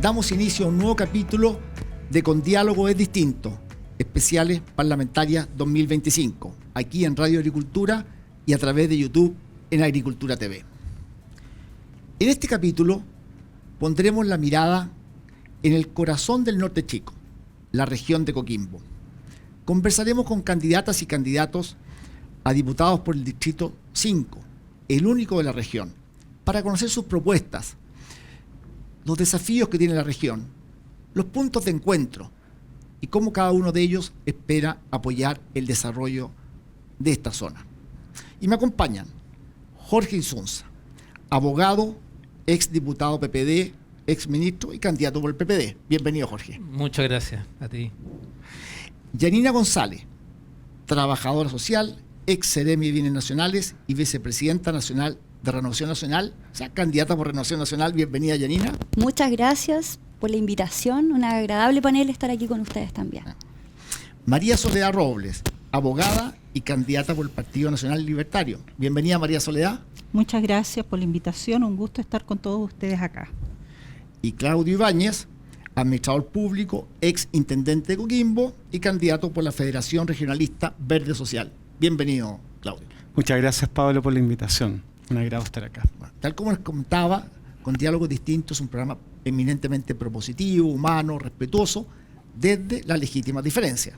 damos inicio a un nuevo capítulo de Con Diálogo es Distinto, especiales parlamentarias 2025, aquí en Radio Agricultura y a través de YouTube en Agricultura TV. En este capítulo pondremos la mirada en el corazón del Norte Chico, la región de Coquimbo. Conversaremos con candidatas y candidatos a diputados por el Distrito 5, el único de la región, para conocer sus propuestas, los desafíos que tiene la región, los puntos de encuentro y cómo cada uno de ellos espera apoyar el desarrollo de esta zona. Y me acompañan Jorge Insunza, abogado, exdiputado PPD, exministro y candidato por el PPD. Bienvenido, Jorge. Muchas gracias a ti. Yanina González, trabajadora social, ex Seremi de Bienes Nacionales y vicepresidenta nacional de Renovación Nacional, o sea, candidata por Renovación Nacional. Bienvenida, Yanina. Muchas gracias por la invitación, un agradable panel estar aquí con ustedes también. María Soledad Robles, abogada y candidata por el Partido Nacional Libertario. Bienvenida, María Soledad. Muchas gracias por la invitación, un gusto estar con todos ustedes acá. Y Claudio Ibáñez, administrador público, ex intendente de Coquimbo y candidato por la Federación Regionalista Verde Social. Bienvenido, Claudio. Muchas gracias, Pablo, por la invitación. Un agrado estar acá. Tal como les comentaba, Con Diálogos Distintos es un programa eminentemente propositivo, humano, respetuoso, desde la legítima diferencia.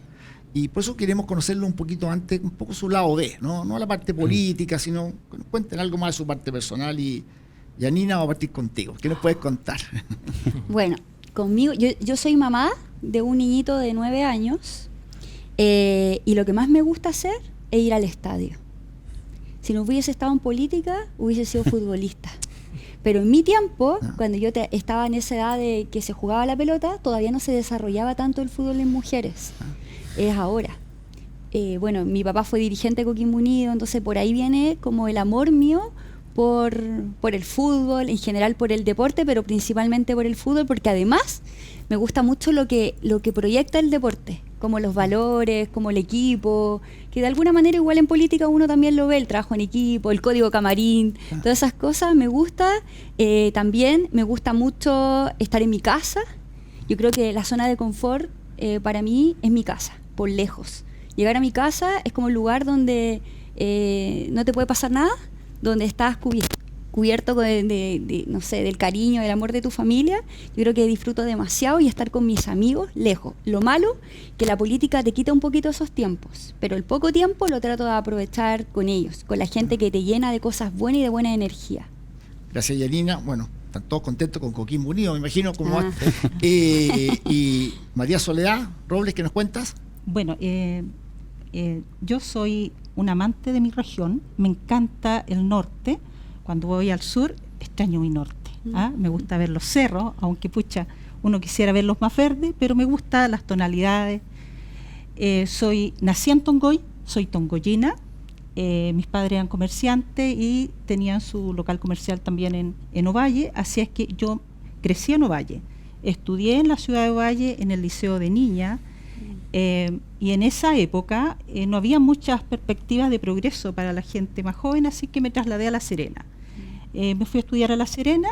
Y por eso queremos conocerlo un poquito antes, un poco su lado B, no la parte política, sino que nos cuenten algo más de su parte personal. Y Yanina, vamos a partir contigo. ¿Qué nos puedes contar? Bueno, conmigo, yo soy mamá de un niñito de 9 años y lo que más me gusta hacer es ir al estadio. Si no hubiese estado en política, hubiese sido futbolista. Pero en mi tiempo, cuando yo estaba en esa edad de que se jugaba la pelota, todavía no se desarrollaba tanto el fútbol en mujeres. Es ahora. Bueno, mi papá fue dirigente de Coquimbo Unido, entonces por ahí viene como el amor mío por el fútbol, en general por el deporte, pero principalmente por el fútbol, porque además me gusta mucho lo que proyecta el deporte, como los valores, como el equipo, que de alguna manera igual en política uno también lo ve, el trabajo en equipo, el código camarín, todas esas cosas me gusta. También me gusta mucho estar en mi casa. Yo creo que la zona de confort para mí es mi casa, por lejos. Llegar a mi casa es como un lugar donde no te puede pasar nada, donde estás cubierto no sé, del cariño, del amor de tu familia. Yo creo que disfruto demasiado y estar con mis amigos lejos. Lo malo, que la política te quita un poquito esos tiempos, pero el poco tiempo lo trato de aprovechar con ellos, con la gente que te llena de cosas buenas y de buena energía. Gracias, Yanina. Bueno, están todos contentos con Coquimbo Unido, me imagino. Y María Soledad Robles, ¿qué nos cuentas? Bueno, yo soy un amante de mi región, me encanta el norte. Cuando voy al sur, extraño mi norte. Me gusta ver los cerros, aunque uno quisiera verlos más verdes, pero me gustan las tonalidades. Nací en Tongoy, soy tongoyina. Mis padres eran comerciantes y tenían su local comercial también en Ovalle, así es que yo crecí en Ovalle. Estudié en la ciudad de Ovalle, en el Liceo de Niña, y en esa época no había muchas perspectivas de progreso para la gente más joven, así que me trasladé a La Serena. Me fui a estudiar a La Serena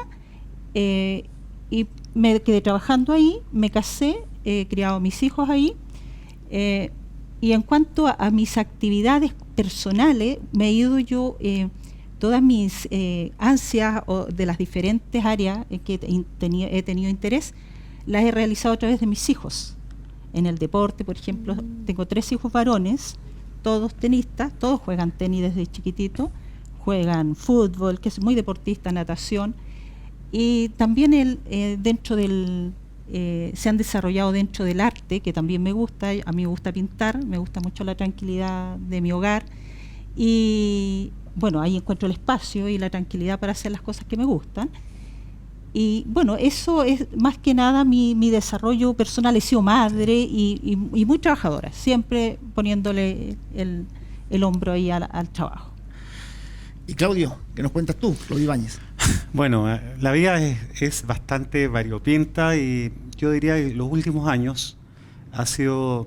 y me quedé trabajando ahí, me casé, he criado a mis hijos ahí. Y en cuanto a mis actividades personales, me he ido yo, todas mis ansias de las diferentes áreas en que he tenido interés, las he realizado a través de mis hijos. En el deporte, por ejemplo, tengo 3 hijos varones, todos tenistas, todos juegan tenis desde chiquitito, juegan fútbol, que es muy deportista, natación, y también se han desarrollado dentro del arte, que también me gusta. A mí me gusta pintar, me gusta mucho la tranquilidad de mi hogar, y bueno, ahí encuentro el espacio y la tranquilidad para hacer las cosas que me gustan. Y bueno, eso es más que nada mi desarrollo personal. He sido madre y muy trabajadora, siempre poniéndole el hombro ahí al trabajo. Y Claudio, ¿qué nos cuentas tú, Claudio Ibáñez? Bueno, la vida es bastante variopinta y yo diría que los últimos años ha sido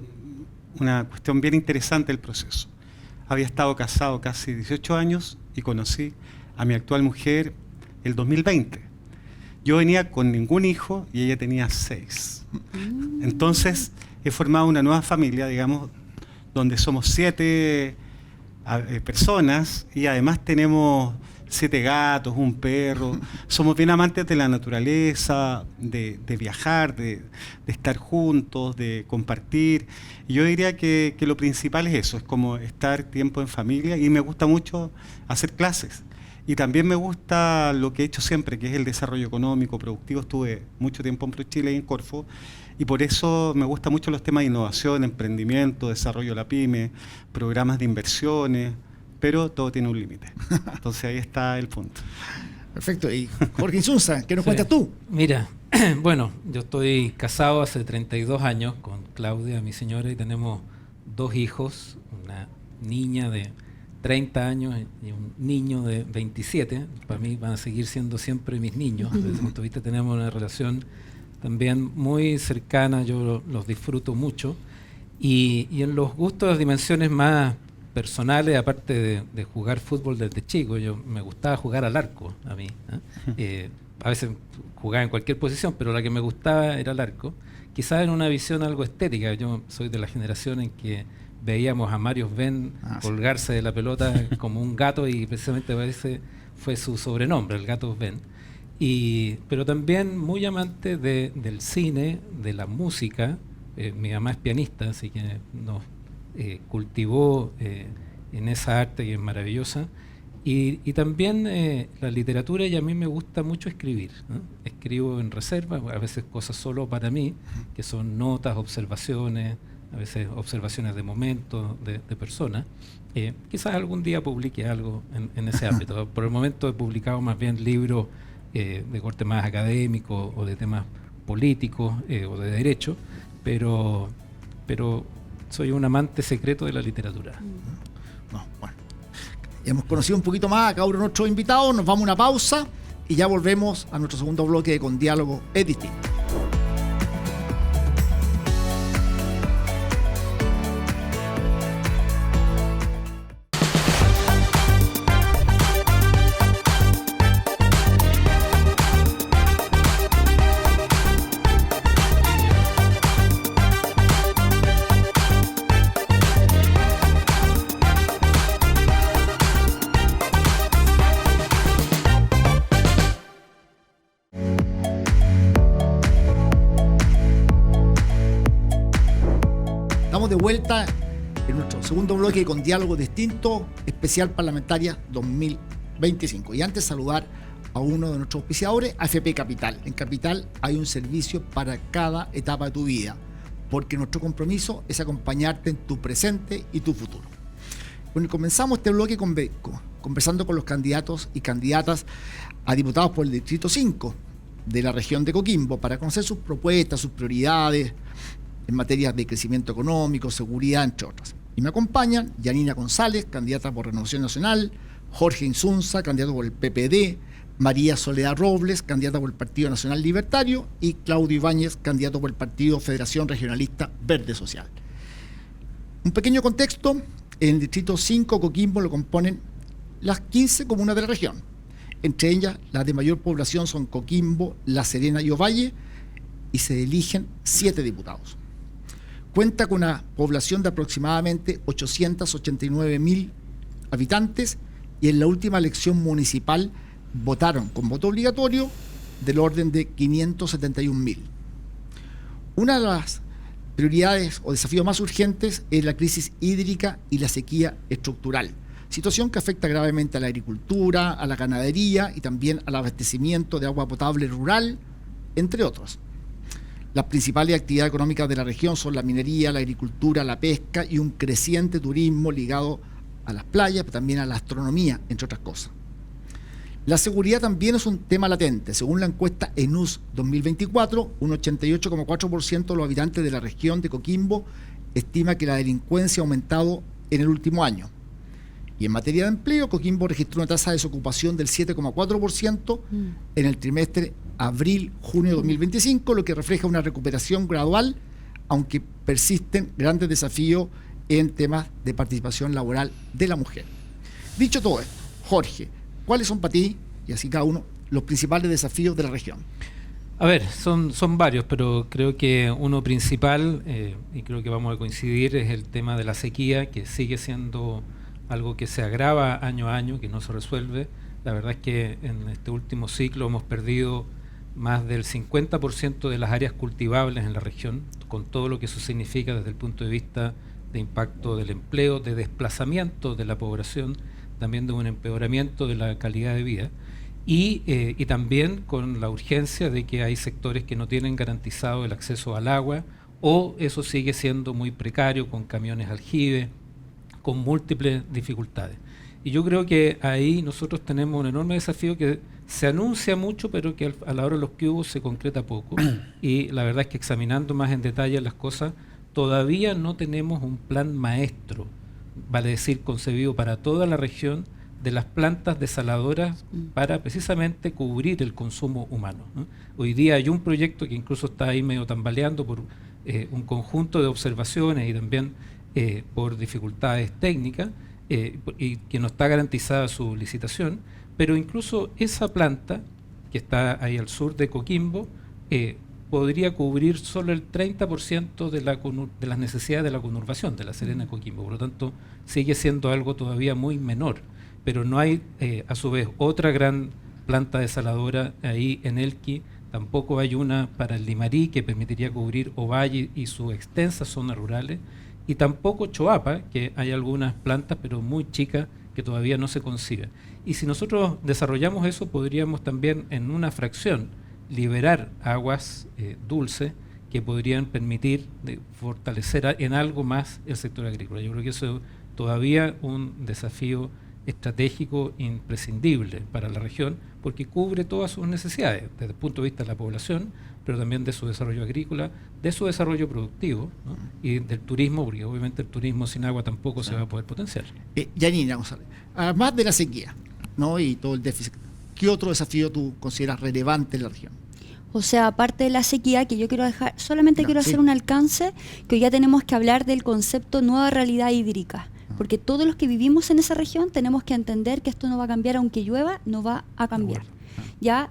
una cuestión bien interesante el proceso. Había estado casado casi 18 años y conocí a mi actual mujer el 2020. Yo venía con ningún hijo y ella tenía 6. Entonces he formado una nueva familia, digamos, donde somos 7 personas y además tenemos 7 gatos, un perro. Somos bien amantes de la naturaleza, de viajar, de estar juntos, de compartir. Y yo diría que lo principal es eso, es como estar tiempo en familia, y me gusta mucho hacer clases. Y también me gusta lo que he hecho siempre, que es el desarrollo económico, productivo. Estuve mucho tiempo en ProChile y en Corfo, y por eso me gustan mucho los temas de innovación, emprendimiento, desarrollo de la pyme, programas de inversiones, pero todo tiene un límite. Entonces ahí está el punto. Perfecto. Y Jorge Insunza, ¿qué nos cuentas tú? Mira, bueno, yo estoy casado hace 32 años con Claudia, mi señora, y tenemos 2 hijos, una niña de 30 años y un niño de 27. Para mí van a seguir siendo siempre mis niños. Desde ese punto de vista tenemos una relación también muy cercana, yo los disfruto mucho. Y en los gustos, las dimensiones más personales, aparte de jugar fútbol desde chico, me gustaba jugar al arco a mí. A veces jugaba en cualquier posición, pero la que me gustaba era el arco. Quizás en una visión algo estética. Yo soy de la generación en que veíamos a Mario Ben colgarse de la pelota como un gato, y precisamente ese fue su sobrenombre, el gato Ben. Pero también muy amante del cine, de la música. Mi mamá es pianista, así que nos cultivó en esa arte que es maravillosa. Y también la literatura, y a mí me gusta mucho escribir, ¿no? Escribo en reserva, a veces cosas solo para mí, que son notas, observaciones, a veces observaciones de momentos, de personas. Quizás algún día publique algo en ese ámbito. Por el momento he publicado más bien libros de corte más académico o de temas políticos o de derecho, pero soy un amante secreto de la literatura. No, bueno. Hemos conocido un poquito más a cada uno de nuestros invitados, nos vamos a una pausa y ya volvemos a nuestro segundo bloque de Con Diálogo es Distinto. De vuelta en nuestro segundo bloque con Diálogo Distinto, especial parlamentaria 2025. Y antes saludar a uno de nuestros auspiciadores, AFP Capital. En Capital hay un servicio para cada etapa de tu vida, porque nuestro compromiso es acompañarte en tu presente y tu futuro. Bueno, comenzamos este bloque conversando con los candidatos y candidatas a diputados por el Distrito 5 de la región de Coquimbo para conocer sus propuestas, sus prioridades en materia de crecimiento económico, seguridad, entre otras. Y me acompañan Yanina González, candidata por Renovación Nacional, Jorge Insunza, candidato por el PPD, María Soledad Robles, candidata por el Partido Nacional Libertario, y Claudio Ibáñez, candidato por el Partido Federación Regionalista Verde Social. Un pequeño contexto: en el Distrito 5 Coquimbo lo componen las 15 comunas de la región. Entre ellas, las de mayor población son Coquimbo, La Serena y Ovalle, y se eligen 7 diputados. Cuenta con una población de aproximadamente 889.000 habitantes, y en la última elección municipal votaron con voto obligatorio del orden de 571.000. Una de las prioridades o desafíos más urgentes es la crisis hídrica y la sequía estructural, situación que afecta gravemente a la agricultura, a la ganadería y también al abastecimiento de agua potable rural, entre otros. Las principales actividades económicas de la región son la minería, la agricultura, la pesca y un creciente turismo ligado a las playas, pero también a la astronomía, entre otras cosas. La seguridad también es un tema latente. Según la encuesta ENUS 2024, un 88,4% de los habitantes de la región de Coquimbo estima que la delincuencia ha aumentado en el último año. Y en materia de empleo, Coquimbo registró una tasa de desocupación del 7,4% en el trimestre abril-junio de 2025, lo que refleja una recuperación gradual, aunque persisten grandes desafíos en temas de participación laboral de la mujer. Dicho todo esto, Jorge, ¿cuáles son para ti, y así cada uno, los principales desafíos de la región? A ver, son varios, pero creo que uno principal, y creo que vamos a coincidir, es el tema de la sequía, que sigue siendo algo que se agrava año a año, que no se resuelve. La verdad es que en este último ciclo hemos perdido más del 50% de las áreas cultivables en la región, con todo lo que eso significa desde el punto de vista de impacto del empleo, de desplazamiento de la población, también de un empeoramiento de la calidad de vida. Y también con la urgencia de que hay sectores que no tienen garantizado el acceso al agua, o eso sigue siendo muy precario, con camiones aljibe, con múltiples dificultades. Y yo creo que ahí nosotros tenemos un enorme desafío que se anuncia mucho, pero que a la hora de los que hubo se concreta poco. Y la verdad es que examinando más en detalle las cosas, todavía no tenemos un plan maestro, vale decir, concebido para toda la región, de las plantas desaladoras para precisamente cubrir el consumo humano, ¿no? Hoy día hay un proyecto que incluso está ahí medio tambaleando por un conjunto de observaciones y también por dificultades técnicas, y que no está garantizada su licitación, pero incluso esa planta que está ahí al sur de Coquimbo podría cubrir solo el 30% de las necesidades de la conurbación de La Serena de Coquimbo. Por lo tanto, sigue siendo algo todavía muy menor. Pero no hay, a su vez, otra gran planta desaladora ahí en Elqui, tampoco hay una para el Limarí que permitiría cubrir Ovalle y sus extensas zonas rurales, y tampoco Choapa, que hay algunas plantas, pero muy chicas, que todavía no se conciben. Y si nosotros desarrollamos eso, podríamos también, en una fracción, liberar aguas dulces que podrían permitir fortalecer en algo más el sector agrícola. Yo creo que eso es todavía un desafío estratégico imprescindible para la región, porque cubre todas sus necesidades, desde el punto de vista de la población, pero también de su desarrollo agrícola, de su desarrollo productivo, ¿no? Y del turismo, porque obviamente el turismo sin agua tampoco se va a poder potenciar. Yanina González, además de la sequía, ¿no?, y todo el déficit, ¿qué otro desafío tú consideras relevante en la región? O sea, aparte de la sequía, que yo quiero dejar, solamente quiero hacer un alcance, que hoy ya tenemos que hablar del concepto nueva realidad hídrica. Porque todos los que vivimos en esa región tenemos que entender que esto no va a cambiar, aunque llueva, no va a cambiar. Ya,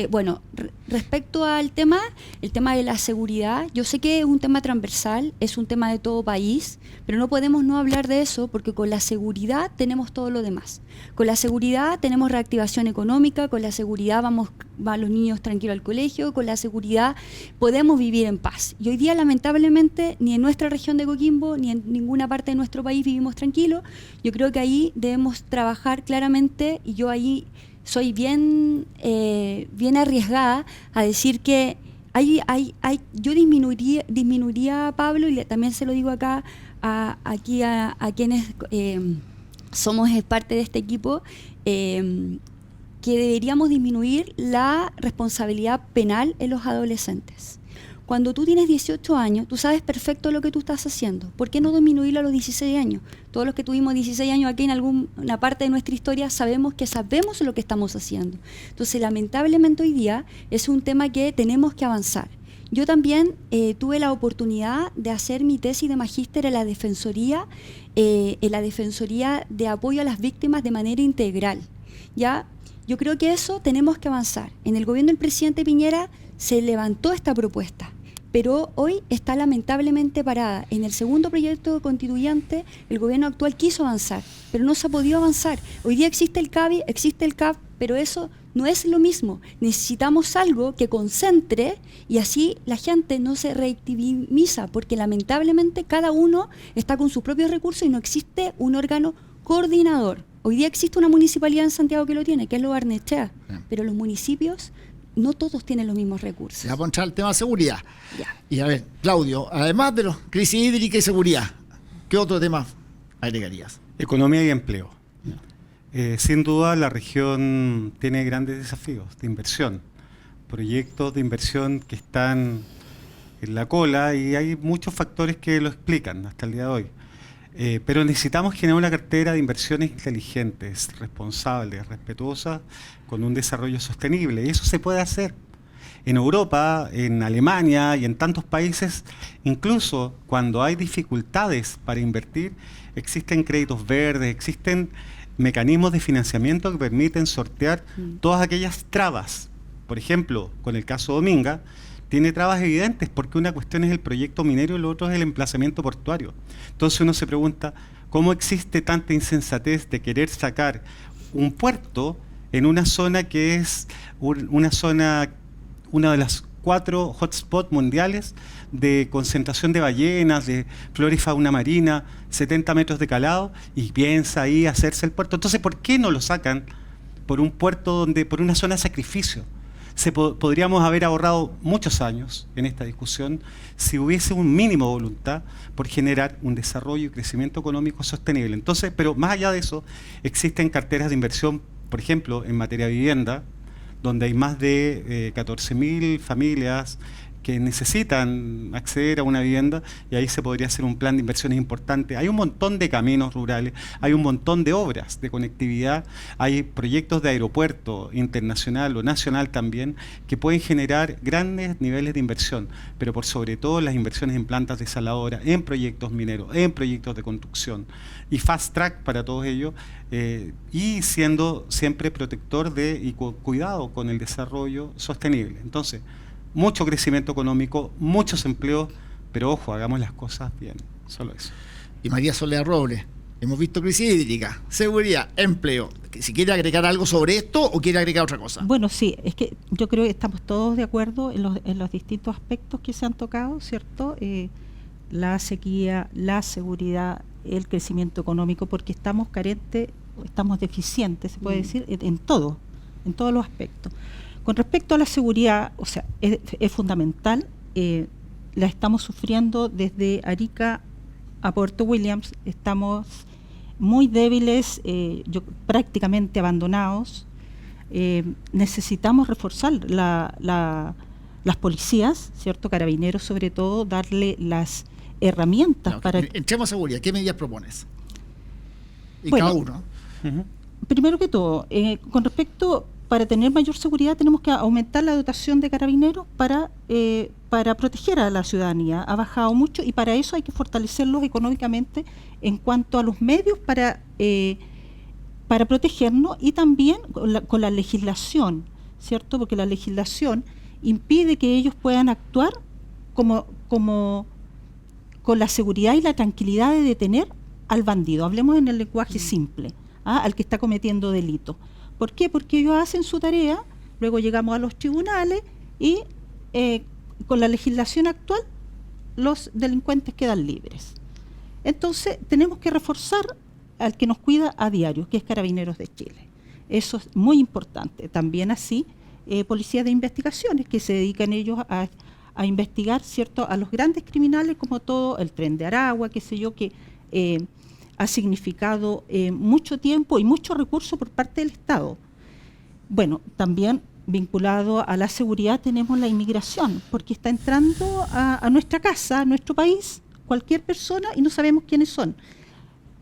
bueno, respecto al tema, el tema de la seguridad, yo sé que es un tema transversal, es un tema de todo país, pero no podemos no hablar de eso, porque con la seguridad tenemos todo lo demás. Con la seguridad tenemos reactivación económica, con la seguridad van los niños tranquilos al colegio, con la seguridad podemos vivir en paz. Y hoy día, lamentablemente, ni en nuestra región de Coquimbo, ni en ninguna parte de nuestro país vivimos tranquilos. Yo creo que ahí debemos trabajar claramente, y yo ahí soy bien arriesgada a decir que yo disminuiría, Pablo, y también se lo digo acá aquí a quienes somos parte de este equipo, que deberíamos disminuir la responsabilidad penal en los adolescentes. Cuando tú tienes 18 años, tú sabes perfecto lo que tú estás haciendo. ¿Por qué no disminuirlo a los 16 años? Todos los que tuvimos 16 años aquí en alguna parte de nuestra historia sabemos lo que estamos haciendo. Entonces, lamentablemente hoy día es un tema que tenemos que avanzar. Yo también tuve la oportunidad de hacer mi tesis de magíster en la Defensoría de Apoyo a las Víctimas de manera integral. ¿Ya? Yo creo que eso tenemos que avanzar. En el gobierno del presidente Piñera se levantó esta propuesta, pero hoy está lamentablemente parada. En el segundo proyecto constituyente, el gobierno actual quiso avanzar, pero no se ha podido avanzar. Hoy día existe el CABI, existe el CAP, pero eso no es lo mismo. Necesitamos algo que concentre, y así la gente no se revictimiza, porque lamentablemente cada uno está con sus propios recursos y no existe un órgano coordinador. Hoy día existe una municipalidad en Santiago que lo tiene, que es Lo Barnechea, pero los municipios no todos tienen los mismos recursos. Se va a poner el tema de seguridad. Ya. Y a ver, Claudio, además de la crisis hídrica y seguridad, ¿qué otro tema agregarías? Economía y empleo. Sin duda la región tiene grandes desafíos de inversión, proyectos de inversión que están en la cola, y hay muchos factores que lo explican hasta el día de hoy. Pero necesitamos generar una cartera de inversiones inteligentes, responsables, respetuosas, con un desarrollo sostenible. Y eso se puede hacer. En Europa, en Alemania y en tantos países, incluso cuando hay dificultades para invertir, existen créditos verdes, existen mecanismos de financiamiento que permiten sortear todas aquellas trabas. Por ejemplo, con el caso Dominga, tiene trabas evidentes porque una cuestión es el proyecto minero y lo otro es el emplazamiento portuario. Entonces uno se pregunta, ¿cómo existe tanta insensatez de querer sacar un puerto en una zona que es una de las 4 hotspots mundiales de concentración de ballenas, de flora y fauna marina, 70 metros de calado, y piensa ahí hacerse el puerto? Entonces, ¿por qué no lo sacan por un puerto por una zona de sacrificio? Podríamos haber ahorrado muchos años en esta discusión si hubiese un mínimo de voluntad por generar un desarrollo y crecimiento económico sostenible. Entonces, pero más allá de eso, existen carteras de inversión, por ejemplo, en materia de vivienda, donde hay más de 14.000 familias que necesitan acceder a una vivienda, y ahí se podría hacer un plan de inversiones importante. Hay un montón de caminos rurales, hay un montón de obras de conectividad, hay proyectos de aeropuerto internacional o nacional también que pueden generar grandes niveles de inversión, pero por sobre todo las inversiones en plantas desaladoras, en proyectos mineros, en proyectos de construcción, y fast track para todos ellos, y siendo siempre protector y cuidado con el desarrollo sostenible. Entonces, mucho crecimiento económico, muchos empleos, pero ojo, hagamos las cosas bien, solo eso. Y María Soledad Robles, hemos visto crisis hídrica, seguridad, empleo. Si quiere agregar algo sobre esto o quiere agregar otra cosa. Bueno, sí, es que yo creo que estamos todos de acuerdo en los distintos aspectos que se han tocado, ¿cierto? La sequía, la seguridad, el crecimiento económico, porque estamos carentes, estamos deficientes, se puede decir, en todos los aspectos. Con respecto a la seguridad, o sea, es fundamental, la estamos sufriendo desde Arica a Puerto Williams, estamos muy débiles, prácticamente abandonados. Necesitamos reforzar las policías, ¿cierto? Carabineros sobre todo, darle las herramientas para... Entremos a seguridad, ¿qué medidas propones? Y bueno, cada uno. Primero que todo, con respecto... Para tener mayor seguridad tenemos que aumentar la dotación de carabineros para proteger a la ciudadanía. Ha bajado mucho y para eso hay que fortalecerlos económicamente en cuanto a los medios para protegernos, y también con la legislación, ¿cierto? Porque la legislación impide que ellos puedan actuar como con la seguridad y la tranquilidad de detener al bandido. Hablemos en el lenguaje simple, al que está cometiendo delito. ¿Por qué? Porque ellos hacen su tarea, luego llegamos a los tribunales y con la legislación actual los delincuentes quedan libres. Entonces tenemos que reforzar al que nos cuida a diario, que es Carabineros de Chile. Eso es muy importante. También así, policías de investigaciones, que se dedican ellos a investigar, ¿cierto?, a los grandes criminales, como todo el Tren de Aragua, qué sé yo, que... ha significado mucho tiempo y mucho recurso por parte del Estado. Bueno, también vinculado a la seguridad tenemos la inmigración, porque está entrando a nuestra casa, a nuestro país, cualquier persona y no sabemos quiénes son.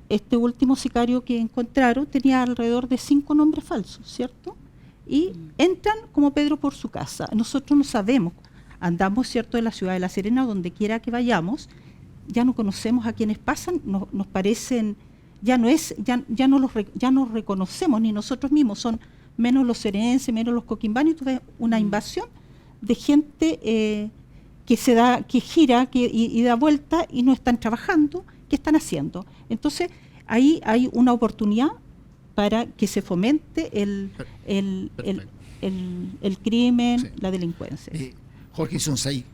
Este último sicario que encontraron tenía alrededor de 5 nombres falsos, ¿cierto? Y entran como Pedro por su casa. Nosotros no sabemos, andamos, ¿cierto?, en la ciudad de La Serena, donde quiera que vayamos, ya no conocemos a quienes pasan, nos parecen, ya no reconocemos ni nosotros mismos, son menos los serenenses, menos los coquimbanos, y tú ves una invasión de gente que gira y da vuelta y no están trabajando. ¿Qué están haciendo? Entonces ahí hay una oportunidad para que se fomente el crimen, sí, la delincuencia. Jorge Insonsay,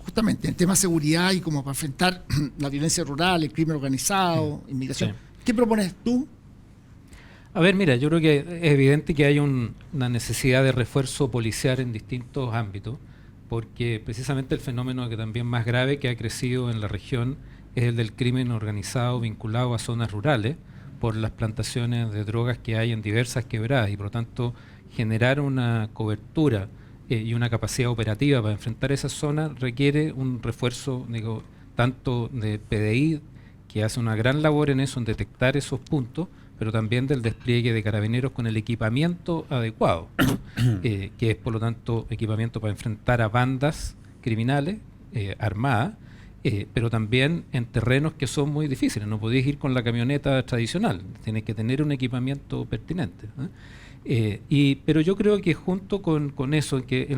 justamente en temas de seguridad y como para enfrentar la violencia rural, el crimen organizado, inmigración. Sí. ¿Qué propones tú? A ver, mira, yo creo que es evidente que hay una necesidad de refuerzo policial en distintos ámbitos, porque precisamente el fenómeno que también más grave que ha crecido en la región es el del crimen organizado vinculado a zonas rurales por las plantaciones de drogas que hay en diversas quebradas, y por lo tanto generar una cobertura y una capacidad operativa para enfrentar esas zonas requiere un refuerzo, digo, tanto de PDI, que hace una gran labor en eso, en detectar esos puntos, pero también del despliegue de carabineros con el equipamiento adecuado, que es por lo tanto equipamiento para enfrentar a bandas criminales armadas, pero también en terrenos que son muy difíciles. No podéis ir con la camioneta tradicional, tienes que tener un equipamiento pertinente, pero yo creo que junto con eso, que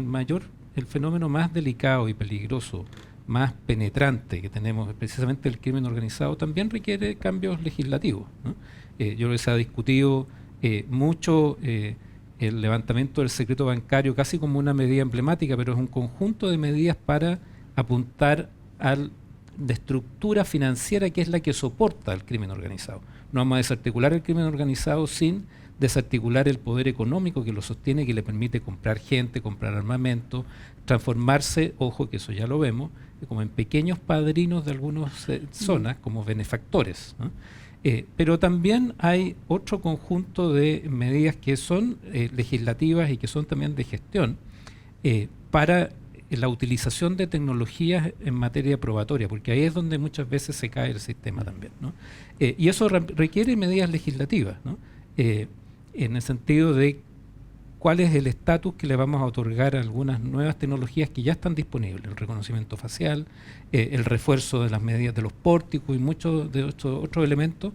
el fenómeno más delicado y peligroso, más penetrante que tenemos, precisamente el crimen organizado, también requiere cambios legislativos, ¿no? Yo creo que se ha discutido mucho el levantamiento del secreto bancario casi como una medida emblemática, pero es un conjunto de medidas para apuntar a la estructura financiera que es la que soporta el crimen organizado. No vamos a desarticular el crimen organizado sin desarticular el poder económico que lo sostiene, que le permite comprar gente, comprar armamento, transformarse, ojo que eso ya lo vemos, como en pequeños padrinos de algunas zonas, como benefactores, ¿no? Pero también hay otro conjunto de medidas que son legislativas y que son también de gestión para la utilización de tecnologías en materia probatoria, porque ahí es donde muchas veces se cae el sistema también, ¿no? Y eso requiere medidas legislativas, ¿no? En el sentido de cuál es el estatus que le vamos a otorgar a algunas nuevas tecnologías que ya están disponibles, el reconocimiento facial, el refuerzo de las medidas de los pórticos y muchos de estos otros elementos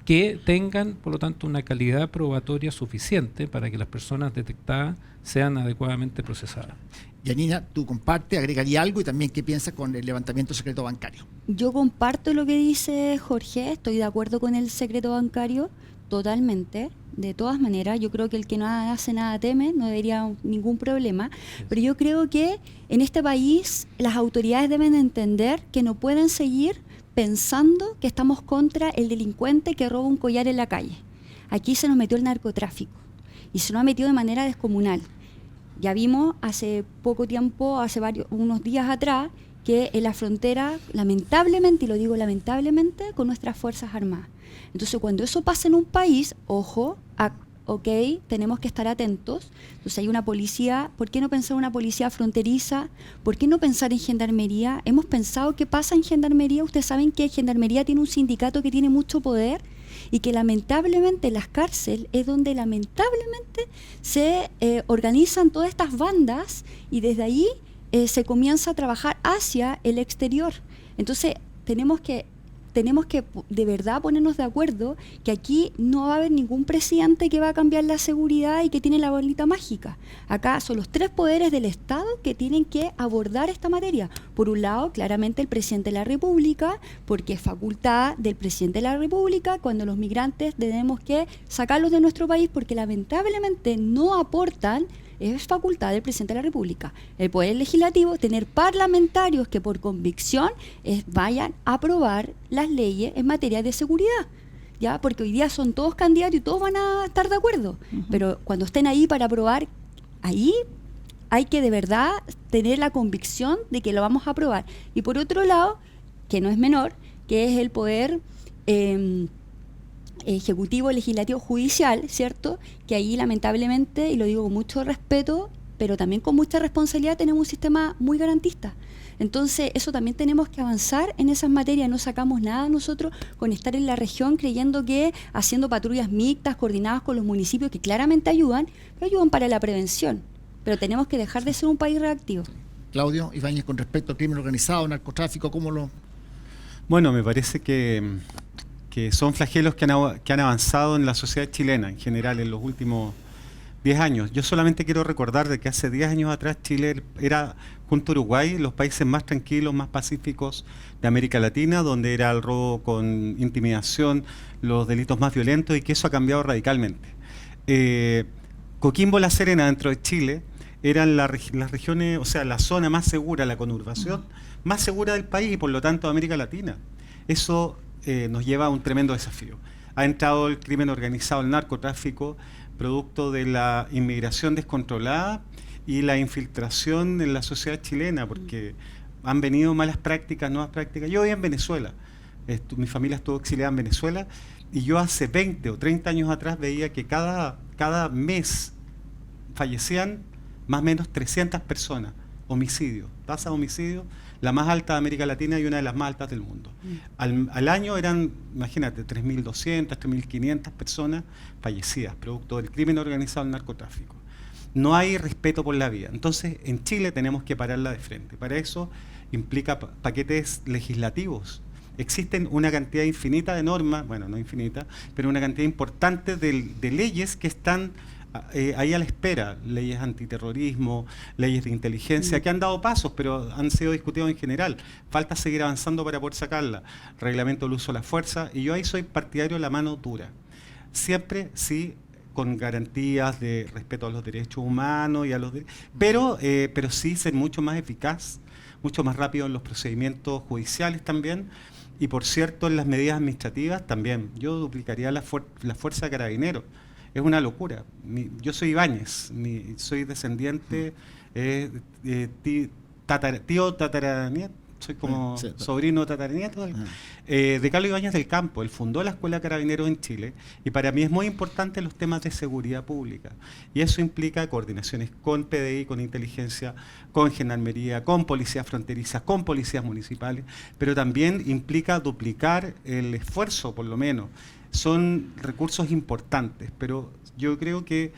que tengan, por lo tanto, una calidad probatoria suficiente para que las personas detectadas sean adecuadamente procesadas. Yanina, tú comparte, agregaría algo y también qué piensas con el levantamiento del secreto bancario. Yo comparto lo que dice Jorge, estoy de acuerdo con el secreto bancario totalmente. De todas maneras, yo creo que el que no hace nada teme, no debería ningún problema, pero yo creo que en este país las autoridades deben entender que no pueden seguir pensando que estamos contra el delincuente que roba un collar en la calle. Aquí se nos metió el narcotráfico y se nos ha metido de manera descomunal. Ya vimos hace poco tiempo, unos días atrás, que en la frontera, lamentablemente, y lo digo lamentablemente, con nuestras Fuerzas Armadas. Entonces, cuando eso pasa en un país, ojo, ok, tenemos que estar atentos. Entonces, hay una policía, ¿por qué no pensar en una policía fronteriza? ¿Por qué no pensar en gendarmería? Hemos pensado qué pasa en gendarmería. Ustedes saben que gendarmería tiene un sindicato que tiene mucho poder y que lamentablemente las cárceles es donde lamentablemente se organizan todas estas bandas y desde ahí se comienza a trabajar hacia el exterior. Entonces, tenemos que de verdad ponernos de acuerdo que aquí no va a haber ningún presidente que va a cambiar la seguridad y que tiene la bolita mágica. Acá son los tres poderes del Estado que tienen que abordar esta materia. Por un lado, claramente el presidente de la República, porque es facultad del presidente de la República cuando los migrantes tenemos que sacarlos de nuestro país porque lamentablemente no aportan. Es facultad del presidente de la República. El Poder Legislativo, tener parlamentarios que por convicción vayan a aprobar las leyes en materia de seguridad, ¿ya? Porque hoy día son todos candidatos y todos van a estar de acuerdo. Pero cuando estén ahí para aprobar, ahí hay que de verdad tener la convicción de que lo vamos a aprobar. Y por otro lado, que no es menor, que es el Poder Ejecutivo, Legislativo, Judicial, ¿cierto? Que ahí lamentablemente, y lo digo con mucho respeto, pero también con mucha responsabilidad, tenemos un sistema muy garantista. Entonces, eso también tenemos que avanzar en esas materias. No sacamos nada nosotros con estar en la región creyendo que haciendo patrullas mixtas, coordinadas con los municipios, que claramente ayudan, pero ayudan para la prevención. Pero tenemos que dejar de ser un país reactivo. Claudio Ibáñez, con respecto al crimen organizado, narcotráfico, ¿cómo lo...? Bueno, me parece que son flagelos que han avanzado en la sociedad chilena en general en los últimos 10 años. Yo solamente quiero recordar de que hace 10 años atrás Chile era, junto a Uruguay, los países más tranquilos, más pacíficos de América Latina, donde era el robo con intimidación, los delitos más violentos, y que eso ha cambiado radicalmente. Coquimbo, La Serena, dentro de Chile, eran las regiones, o sea, la zona más segura, la conurbación más segura del país y por lo tanto de América Latina. Eso nos lleva a un tremendo desafío. Ha entrado el crimen organizado, el narcotráfico, producto de la inmigración descontrolada y la infiltración en la sociedad chilena, porque han venido malas prácticas, nuevas prácticas. Yo viví en Venezuela, mi familia estuvo exiliada en Venezuela, y yo hace 20 o 30 años atrás veía que cada mes fallecían más o menos 300 personas, homicidios, tasa de homicidio, la más alta de América Latina y una de las más altas del mundo. Al año eran, imagínate, 3.200, 3.500 personas fallecidas, producto del crimen organizado del narcotráfico. No hay respeto por la vida. Entonces, en Chile tenemos que pararla de frente. Para eso implica paquetes legislativos. Existen una cantidad infinita de normas, bueno, no infinita, pero una cantidad importante de leyes que están ahí a la espera, leyes antiterrorismo, leyes de inteligencia, que han dado pasos, pero han sido discutidos en general. Falta seguir avanzando para poder sacarla. Reglamento del uso de la fuerza, y yo ahí soy partidario de la mano dura. Siempre, sí, con garantías de respeto a los derechos humanos y a los pero sí ser mucho más eficaz, mucho más rápido en los procedimientos judiciales también, y por cierto en las medidas administrativas también. Yo duplicaría la fuerza de carabineros. Es una locura. Yo soy Ibáñez, soy descendiente, tío tataranieto, soy como sobrino tataranieto de Carlos Ibáñez del Campo. Él fundó la Escuela de Carabineros en Chile, y para mí es muy importante los temas de seguridad pública. Y eso implica coordinaciones con PDI, con inteligencia, con gendarmería, con policías fronterizas, con policías municipales, pero también implica duplicar el esfuerzo, por lo menos. Son recursos importantes, pero yo creo que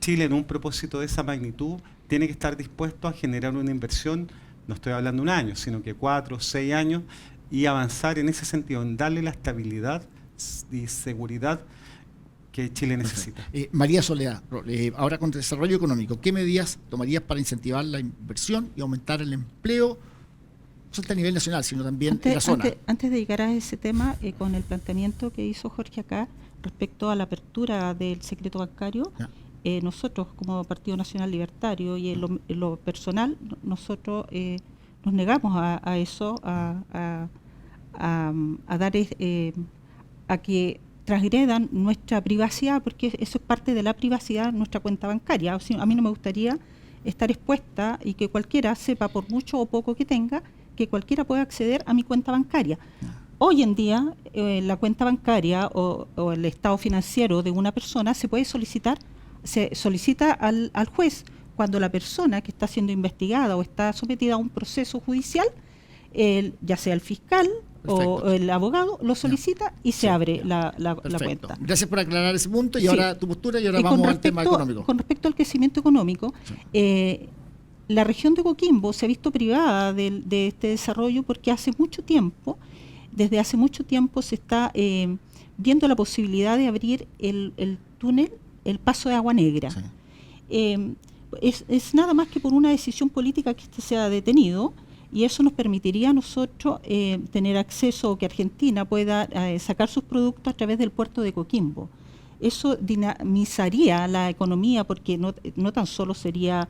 Chile, en un propósito de esa magnitud, tiene que estar dispuesto a generar una inversión, no estoy hablando de un año, sino que 4 o 6 años, y avanzar en ese sentido, en darle la estabilidad y seguridad que Chile necesita. María Soledad, ahora con desarrollo económico, ¿qué medidas tomarías para incentivar la inversión y aumentar el empleo? No solamente a nivel nacional, sino también en la zona. Antes de llegar a ese tema, con el planteamiento que hizo Jorge acá respecto a la apertura del secreto bancario, nosotros como Partido Nacional Libertario y en lo personal, nosotros nos negamos a eso, a dar a que transgredan nuestra privacidad, porque eso es parte de la privacidad, nuestra cuenta bancaria. O sea, a mí no me gustaría estar expuesta y que cualquiera sepa, por mucho o poco que tenga, que cualquiera pueda acceder a mi cuenta bancaria. Hoy en día, la cuenta bancaria o el estado financiero de una persona se solicita al juez cuando la persona que está siendo investigada o está sometida a un proceso judicial, ya sea el fiscal o el abogado, lo solicita y se abre la cuenta. Gracias por aclarar ese punto, y ahora tu postura, y ahora vamos al tema económico. Con respecto al crecimiento económico, la región de Coquimbo se ha visto privada de este desarrollo porque desde hace mucho tiempo se está viendo la posibilidad de abrir el túnel, el paso de Agua Negra. Es nada más que por una decisión política que este se ha detenido, y eso nos permitiría a nosotros tener acceso, o que Argentina pueda sacar sus productos a través del puerto de Coquimbo. Eso dinamizaría la economía, porque no tan solo sería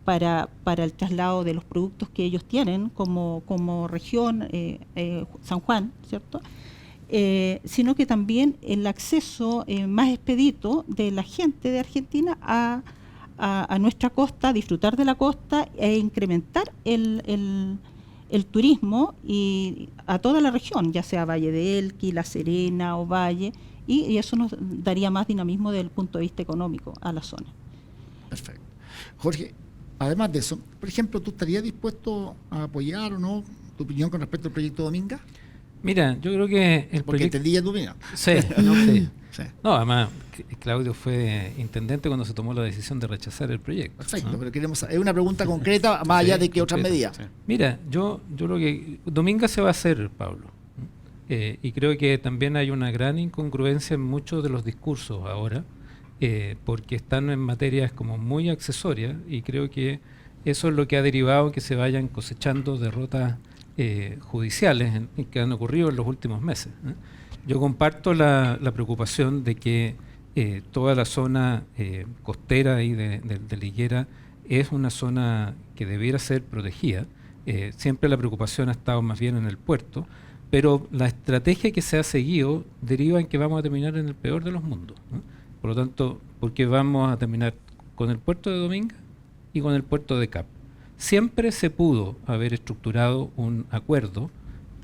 para el traslado de los productos que ellos tienen como región, San Juan, ¿cierto? Sino que también el acceso más expedito de la gente de Argentina a nuestra costa, disfrutar de la costa e incrementar el turismo y a toda la región, ya sea Valle de Elqui, La Serena o Valle, y eso nos daría más dinamismo desde el punto de vista económico a la zona. Perfecto. Jorge, además de eso, por ejemplo, ¿tú estarías dispuesto a apoyar o no tu opinión con respecto al proyecto Dominga? Mira, yo creo que el Porque proyecto... entendía tu opinión. Sí, sí. No, además, Claudio fue intendente cuando se tomó la decisión de rechazar el proyecto. Perfecto, ¿no? pero es una pregunta concreta, más allá de que otras medidas. Sí. Mira, yo creo que Dominga se va a hacer, Pablo. Y creo que también hay una gran incongruencia en muchos de los discursos ahora, porque están en materias como muy accesorias, y creo que eso es lo que ha derivado que se vayan cosechando derrotas judiciales que han ocurrido en los últimos meses. Yo comparto la preocupación de que toda la zona costera ahí de Higuera es una zona que debiera ser protegida. Siempre la preocupación ha estado más bien en el puerto, pero la estrategia que se ha seguido deriva en que vamos a terminar en el peor de los mundos, ¿no? Por lo tanto, porque vamos a terminar con el puerto de Dominga y con el puerto de Cap. Siempre se pudo haber estructurado un acuerdo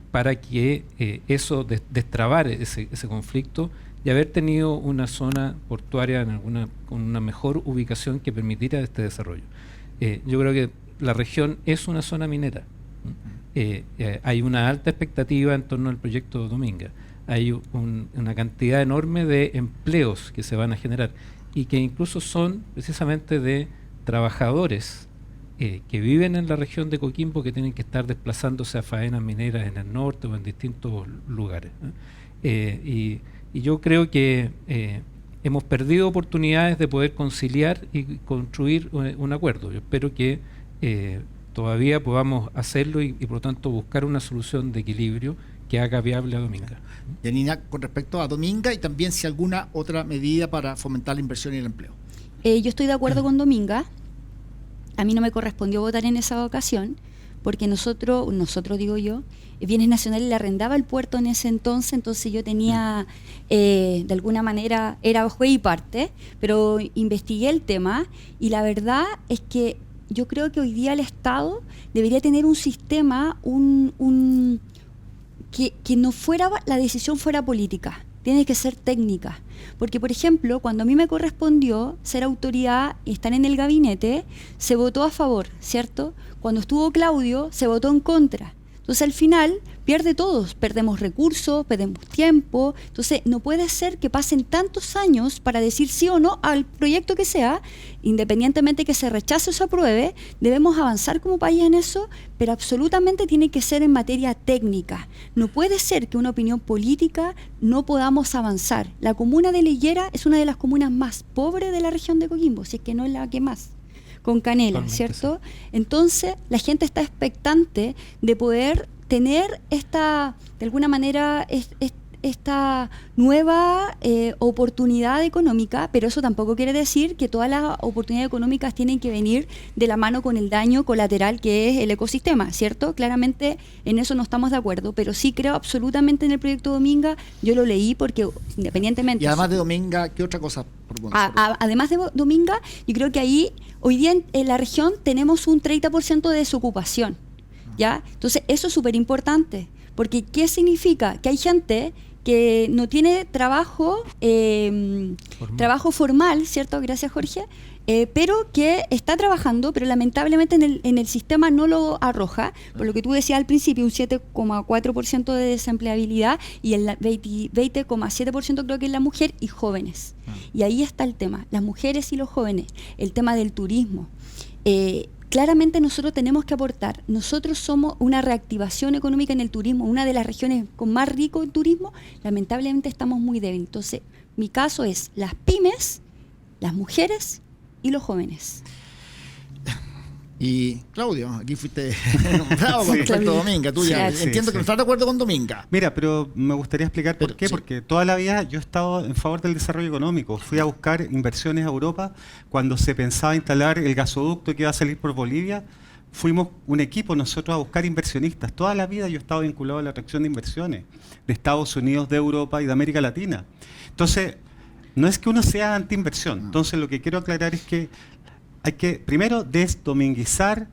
para que eso destrabar ese conflicto y haber tenido una zona portuaria con una mejor ubicación que permitiera este desarrollo. Yo creo que la región es una zona minera. Hay una alta expectativa en torno al proyecto Dominga. Hay una cantidad enorme de empleos que se van a generar y que incluso son precisamente de trabajadores que viven en la región de Coquimbo que tienen que estar desplazándose a faenas mineras en el norte o en distintos lugares. Y yo creo que hemos perdido oportunidades de poder conciliar y construir un acuerdo. Yo espero que todavía podamos hacerlo y por lo tanto buscar una solución de equilibrio que haga viable a Dominga. Yanina, con respecto a Dominga y también si alguna otra medida para fomentar la inversión y el empleo. Yo estoy de acuerdo con Dominga. A mí no me correspondió votar en esa ocasión porque nosotros digo yo, Bienes Nacionales le arrendaba el puerto en ese entonces yo tenía, de alguna manera, era juez y parte, pero investigué el tema y la verdad es que yo creo que hoy día el Estado debería tener un sistema, que no fuera, la decisión fuera política, tiene que ser técnica. Porque, por ejemplo, cuando a mí me correspondió ser autoridad y estar en el gabinete, se votó a favor, ¿cierto? Cuando estuvo Claudio, se votó en contra. Entonces, al final, pierde todos, perdemos recursos, perdemos tiempo. Entonces, no puede ser que pasen tantos años para decir sí o no al proyecto que sea, independientemente que se rechace o se apruebe, debemos avanzar como país en eso, pero absolutamente tiene que ser en materia técnica. No puede ser que una opinión política no podamos avanzar. La comuna de Liguera es una de las comunas más pobres de la región de Coquimbo, si es que no es la que más, con Canela, Totalmente, ¿cierto? sí. Entonces, la gente está expectante de poder tener esta, de alguna manera, esta nueva oportunidad económica, pero eso tampoco quiere decir que todas las oportunidades económicas tienen que venir de la mano con el daño colateral que es el ecosistema, ¿cierto? Claramente en eso no estamos de acuerdo, pero sí creo absolutamente en el proyecto Dominga. Yo lo leí porque independientemente... Y además de Dominga, ¿qué otra cosa? Además de Dominga, yo creo que ahí, hoy día en la región tenemos un 30% de desocupación, ¿ya? Entonces eso es súper importante, porque ¿qué significa? Que hay gente que no tiene trabajo formal, ¿cierto? Gracias, Jorge. Pero que está trabajando, pero lamentablemente en el sistema no lo arroja, por lo que tú decías al principio, un 7,4% de desempleabilidad y el 20,7% creo que es la mujer y jóvenes. Y ahí está el tema, las mujeres y los jóvenes, el tema del turismo. Claramente nosotros tenemos que aportar. Nosotros somos una reactivación económica en el turismo, una de las regiones con más rico en turismo. Lamentablemente estamos muy débiles. Entonces, mi caso es las pymes, las mujeres y los jóvenes. Y Claudio, aquí fuiste nombrado con Sí. respecto a Dominga. Tú ya Sí, entiendo sí. que no estás de acuerdo con Dominga. Mira, pero me gustaría explicar por Pero, qué, sí. porque toda la vida yo he estado en favor del desarrollo económico. Fui a buscar inversiones a Europa cuando se pensaba instalar el gasoducto que iba a salir por Bolivia. Fuimos un equipo nosotros a buscar inversionistas. Toda la vida yo he estado vinculado a la atracción de inversiones de Estados Unidos, de Europa y de América Latina. Entonces, no es que uno sea anti-inversión. Entonces, lo que quiero aclarar es que hay que primero desdominguizar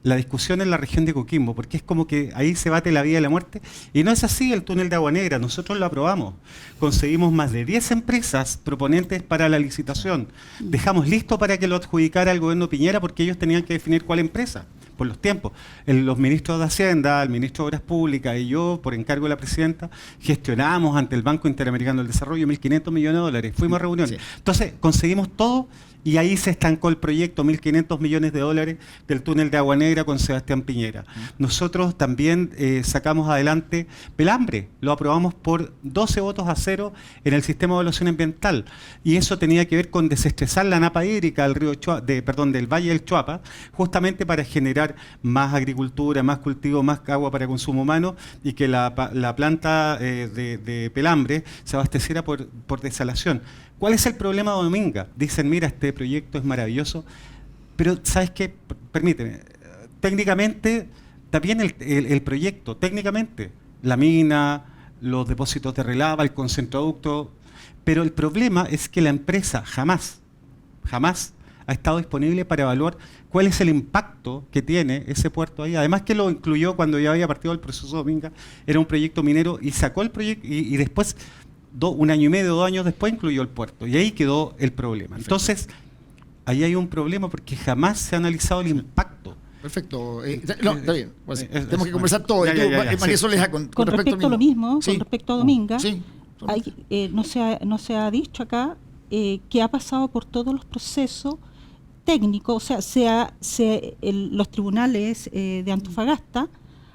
la discusión en la región de Coquimbo, porque es como que ahí se bate la vida y la muerte, y no es así el túnel de Agua Negra. Nosotros lo aprobamos, conseguimos más de 10 empresas proponentes para la licitación, dejamos listo para que lo adjudicara el gobierno Piñera, porque ellos tenían que definir cuál empresa, por los tiempos. Los ministros de Hacienda, el ministro de Obras Públicas y yo, por encargo de la presidenta, gestionamos ante el Banco Interamericano del Desarrollo 1.500 millones de dólares, fuimos a reuniones. Sí. Entonces, conseguimos todo. Y ahí se estancó el proyecto, 1.500 millones de dólares del túnel de Agua Negra con Sebastián Piñera. Nosotros también sacamos adelante Pelambre, lo aprobamos por 12 votos a 0 en el sistema de evaluación ambiental. Y eso tenía que ver con desestresar la napa hídrica del río del Valle del Chuapa, justamente para generar más agricultura, más cultivo, más agua para consumo humano y que la planta de Pelambre se abasteciera por desalación. ¿Cuál es el problema de Dominga? Dicen, mira, este proyecto es maravilloso, pero ¿sabes qué? Permíteme, técnicamente, también el proyecto, técnicamente, la mina, los depósitos de relava, el concentroducto, pero el problema es que la empresa jamás ha estado disponible para evaluar cuál es el impacto que tiene ese puerto ahí. Además que lo incluyó cuando ya había partido el proceso Dominga, era un proyecto minero y sacó el proyecto y después... un año y medio, 2 años después incluyó el puerto y ahí quedó el problema. Perfecto. Entonces, ahí hay un problema porque jamás se ha analizado el impacto. Perfecto. No, está bien. Pues, tenemos que conversar todo. Ya, Y tú, ya, María sí. Soleja, Con respecto a lo mismo, Sí. con respecto a Dominga, Sí. no se ha dicho acá que ha pasado por todos los procesos técnico, o sea, los tribunales de Antofagasta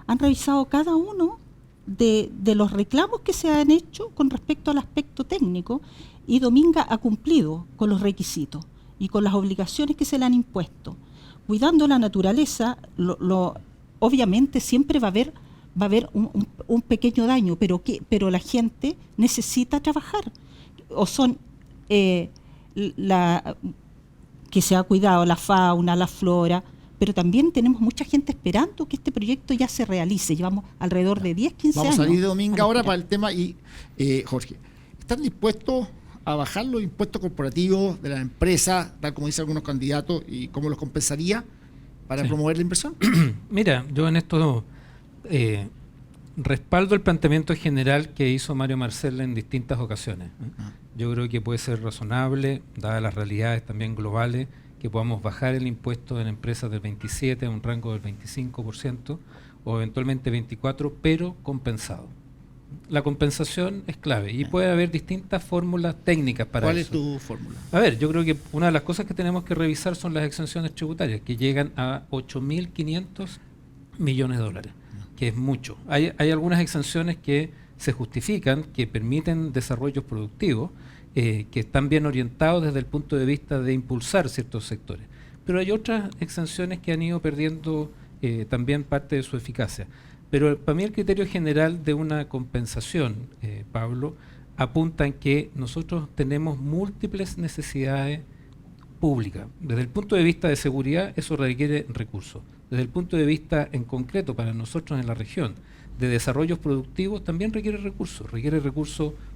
han revisado cada uno de los reclamos que se han hecho con respecto al aspecto técnico, y Dominga ha cumplido con los requisitos y con las obligaciones que se le han impuesto. Cuidando la naturaleza, obviamente siempre va a haber un pequeño daño, pero la gente necesita trabajar. O son que se ha cuidado la fauna, la flora, pero también tenemos mucha gente esperando que este proyecto ya se realice. Llevamos alrededor de 10, 15 años. Vamos a salir de Dominga ahora para el tema y, Jorge, ¿están dispuestos a bajar los impuestos corporativos de las empresas, tal como dicen algunos candidatos, y cómo los compensaría para promover la inversión? Mira, yo en esto respaldo el planteamiento general que hizo Mario Marcel en distintas ocasiones. Yo creo que puede ser razonable, dadas las realidades también globales, que podamos bajar el impuesto en empresas del 27 a un rango del 25% o eventualmente 24%, pero compensado. La compensación es clave y puede haber distintas fórmulas técnicas para eso. ¿Cuál es tu fórmula? A ver, yo creo que una de las cosas que tenemos que revisar son las exenciones tributarias, que llegan a 8.500 millones de dólares, que es mucho. Hay algunas exenciones que se justifican, que permiten desarrollos productivos, que están bien orientados desde el punto de vista de impulsar ciertos sectores. Pero hay otras exenciones que han ido perdiendo también parte de su eficacia. Pero para mí el criterio general de una compensación, Pablo, apunta en que nosotros tenemos múltiples necesidades públicas. Desde el punto de vista de seguridad, eso requiere recursos. Desde el punto de vista en concreto para nosotros en la región, de desarrollos productivos, también requiere recursos,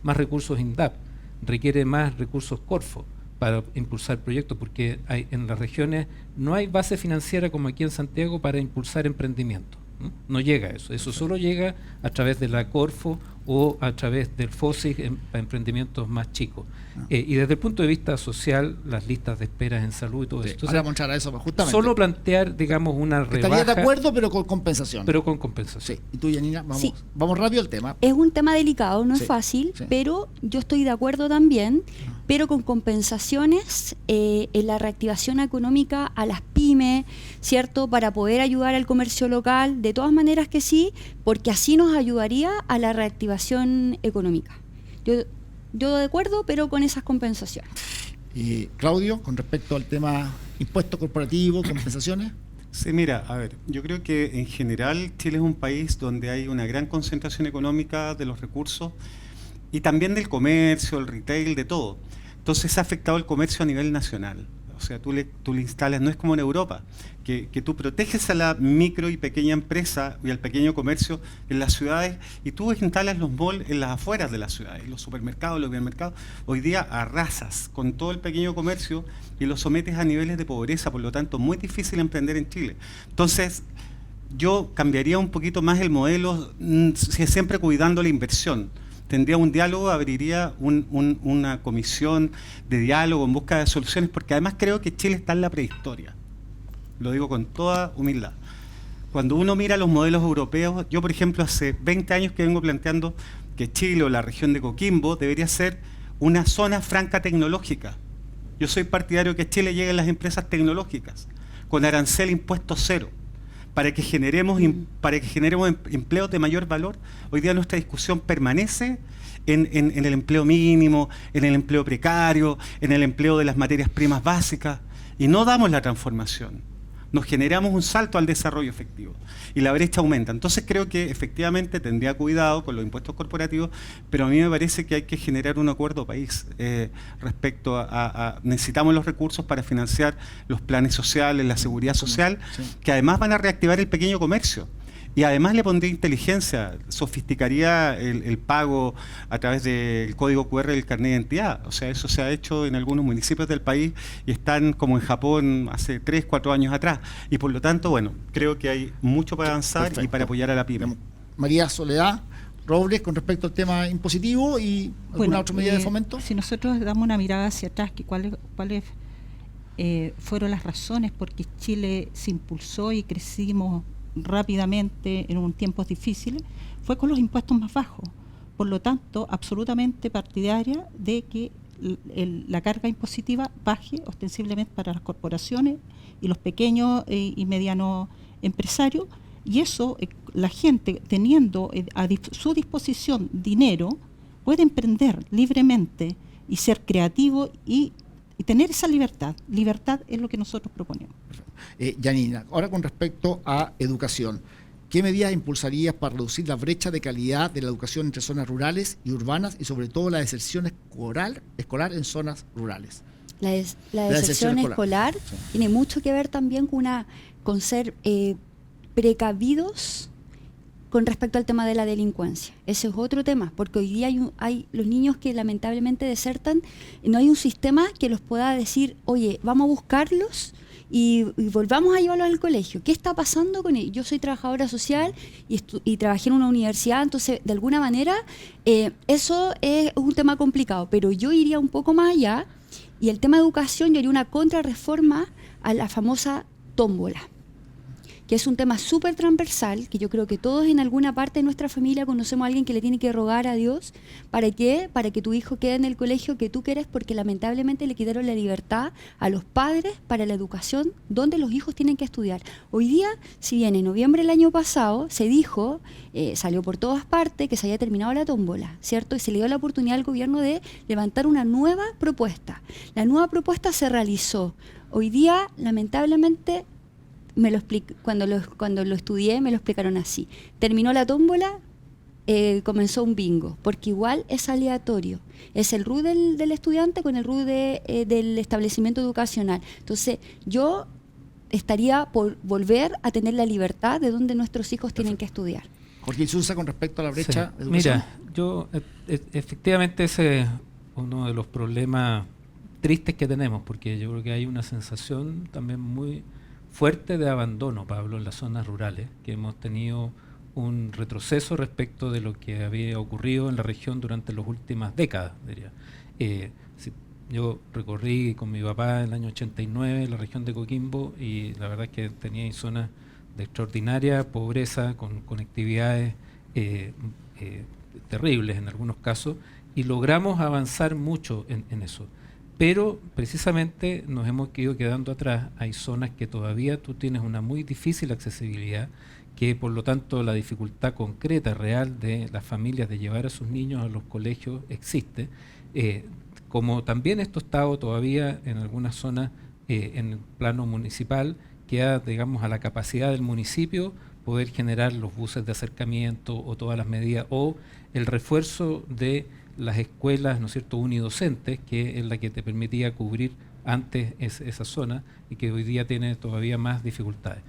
más recursos INDAP, requiere más recursos Corfo para impulsar proyectos, porque en las regiones no hay base financiera como aquí en Santiago para impulsar emprendimiento. No llega a eso solo llega a través de la Corfo o a través del FOSIG para emprendimientos más chicos. Y desde el punto de vista social, las listas de esperas en salud y todo eso. Entonces, ahora vamos a entrar a eso justamente. Solo plantear, digamos, una rebaja. Estaría de acuerdo, pero con compensación. Pero con compensación. Sí. Y tú, Yanina, Sí. vamos rápido al tema. Es un tema delicado, no Sí, es fácil, sí. pero yo estoy de acuerdo también, pero con compensaciones en la reactivación económica a las pymes, ¿cierto? Para poder ayudar al comercio local, de todas maneras que sí, porque así nos ayudaría a la reactivación económica. Yo de acuerdo, pero con esas compensaciones. Claudio, con respecto al tema impuestos corporativos, compensaciones. Sí, mira, a ver, yo creo que en general Chile es un país donde hay una gran concentración económica de los recursos y también del comercio, el retail, de todo. Entonces ha afectado el comercio a nivel nacional. O sea, tú le instalas, no es como en Europa, que tú proteges a la micro y pequeña empresa y al pequeño comercio en las ciudades y tú instalas los malls en las afueras de las ciudades, los supermercados, los supermercados. Hoy día arrasas con todo el pequeño comercio y lo sometes a niveles de pobreza, por lo tanto, muy difícil emprender en Chile. Entonces, yo cambiaría un poquito más el modelo, siempre cuidando la inversión. Tendría un diálogo, abriría una comisión de diálogo en busca de soluciones, porque además creo que Chile está en la prehistoria. Lo digo con toda humildad. Cuando uno mira los modelos europeos, yo por ejemplo hace 20 años que vengo planteando que Chile o la región de Coquimbo debería ser una zona franca tecnológica. Yo soy partidario que a Chile lleguen las empresas tecnológicas, con arancel impuesto cero, para que generemos empleos de mayor valor. Hoy día nuestra discusión permanece en el empleo mínimo, en el empleo precario, en el empleo de las materias primas básicas, y no damos la transformación. Nos generamos un salto al desarrollo efectivo y la brecha aumenta. Entonces creo que efectivamente tendría cuidado con los impuestos corporativos, pero a mí me parece que hay que generar un acuerdo país respecto a necesitamos los recursos para financiar los planes sociales, la seguridad social, que además van a reactivar el pequeño comercio. Y además le pondría inteligencia, sofisticaría el pago a través del código QR del carnet de identidad. O sea, eso se ha hecho en algunos municipios del país y están como en Japón hace 3, 4 años atrás. Y por lo tanto, bueno, creo que hay mucho para avanzar. Perfecto. Y para apoyar a la pyme. María Soledad Robles, con respecto al tema impositivo y alguna otra medida de fomento. Si nosotros damos una mirada hacia atrás, ¿cuáles fueron las razones por qué Chile se impulsó y crecimos rápidamente en un tiempos difíciles? Fue con los impuestos más bajos. Por lo tanto, absolutamente partidaria de que la carga impositiva baje ostensiblemente para las corporaciones y los pequeños y medianos empresarios, y eso la gente teniendo a su disposición dinero puede emprender libremente y ser creativo y tener esa libertad. Libertad es lo que nosotros proponemos. Janina, ahora con respecto a educación, ¿qué medidas impulsarías para reducir la brecha de calidad de la educación entre zonas rurales y urbanas y sobre todo la deserción escolar en zonas rurales? La deserción escolar sí, tiene mucho que ver también con ser precavidos con respecto al tema de la delincuencia. Ese es otro tema, porque hoy día hay los niños que lamentablemente desertan, no hay un sistema que los pueda decir, oye, vamos a buscarlos y volvamos a llevarlos al colegio. ¿Qué está pasando con ellos? Yo soy trabajadora social y trabajé en una universidad, entonces de alguna manera eso es un tema complicado, pero yo iría un poco más allá y el tema de educación yo haría una contrarreforma a la famosa tómbola, que es un tema súper transversal, que yo creo que todos en alguna parte de nuestra familia conocemos a alguien que le tiene que rogar a Dios para que tu hijo quede en el colegio que tú quieres, porque lamentablemente le quitaron la libertad a los padres para la educación donde los hijos tienen que estudiar. Hoy día, si bien en noviembre del año pasado se dijo, salió por todas partes, que se había terminado la tómbola, ¿cierto? Y se le dio la oportunidad al gobierno de levantar una nueva propuesta. La nueva propuesta se realizó. Hoy día, lamentablemente, cuando lo estudié me lo explicaron así: terminó la tómbola, comenzó un bingo, porque igual es aleatorio, es el RU del estudiante con el RU del establecimiento educacional. Entonces yo estaría por volver a tener la libertad de donde nuestros hijos tienen que estudiar. Jorge Insulza, con respecto a la brecha Sí. educación. Mira, yo efectivamente ese es uno de los problemas tristes que tenemos, porque yo creo que hay una sensación también muy fuerte de abandono, Pablo, en las zonas rurales, que hemos tenido un retroceso respecto de lo que había ocurrido en la región durante las últimas décadas, diría. Yo recorrí con mi papá en el año 89 la región de Coquimbo y la verdad es que tenía zonas de extraordinaria pobreza, con conectividades terribles en algunos casos, y logramos avanzar mucho en eso. Pero precisamente nos hemos ido quedando atrás. Hay zonas que todavía tú tienes una muy difícil accesibilidad, que por lo tanto la dificultad concreta, real de las familias de llevar a sus niños a los colegios existe. Como también esto ha estado todavía en algunas zonas en el plano municipal, queda, digamos, a la capacidad del municipio poder generar los buses de acercamiento o todas las medidas, o el refuerzo de las escuelas, ¿no es cierto?, unidocentes, que es la que te permitía cubrir antes esa zona y que hoy día tiene todavía más dificultades.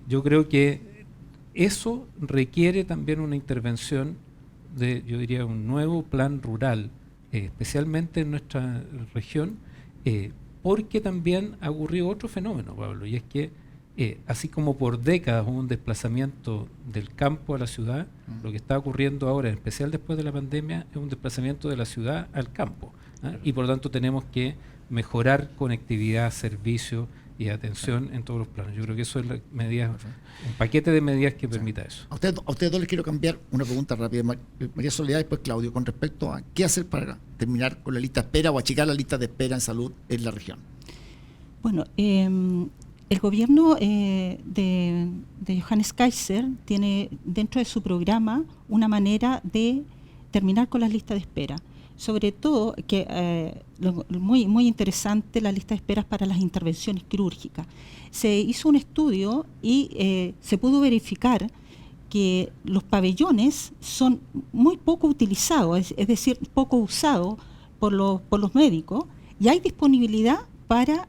Yo creo que eso requiere también una intervención de, yo diría, un nuevo plan rural, especialmente en nuestra región, porque también ha ocurrido otro fenómeno, Pablo, y es que así como por décadas hubo un desplazamiento del campo a la ciudad, lo que está ocurriendo ahora, en especial después de la pandemia, es un desplazamiento de la ciudad al campo, ¿eh? Y por lo tanto tenemos que mejorar conectividad, servicio y atención en todos los planos. Yo creo que eso es un paquete de medidas que permita eso. A ustedes dos les quiero cambiar una pregunta rápida. María Soledad y después Claudio, con respecto a qué hacer para terminar con la lista de espera o achicar la lista de espera en salud en la región. Bueno, el gobierno de Johannes Kaiser tiene dentro de su programa una manera de terminar con las listas de espera. Sobre todo, muy interesante, la lista de esperas para las intervenciones quirúrgicas. Se hizo un estudio y se pudo verificar que los pabellones son muy poco utilizados, es decir, poco usados por los médicos, y hay disponibilidad para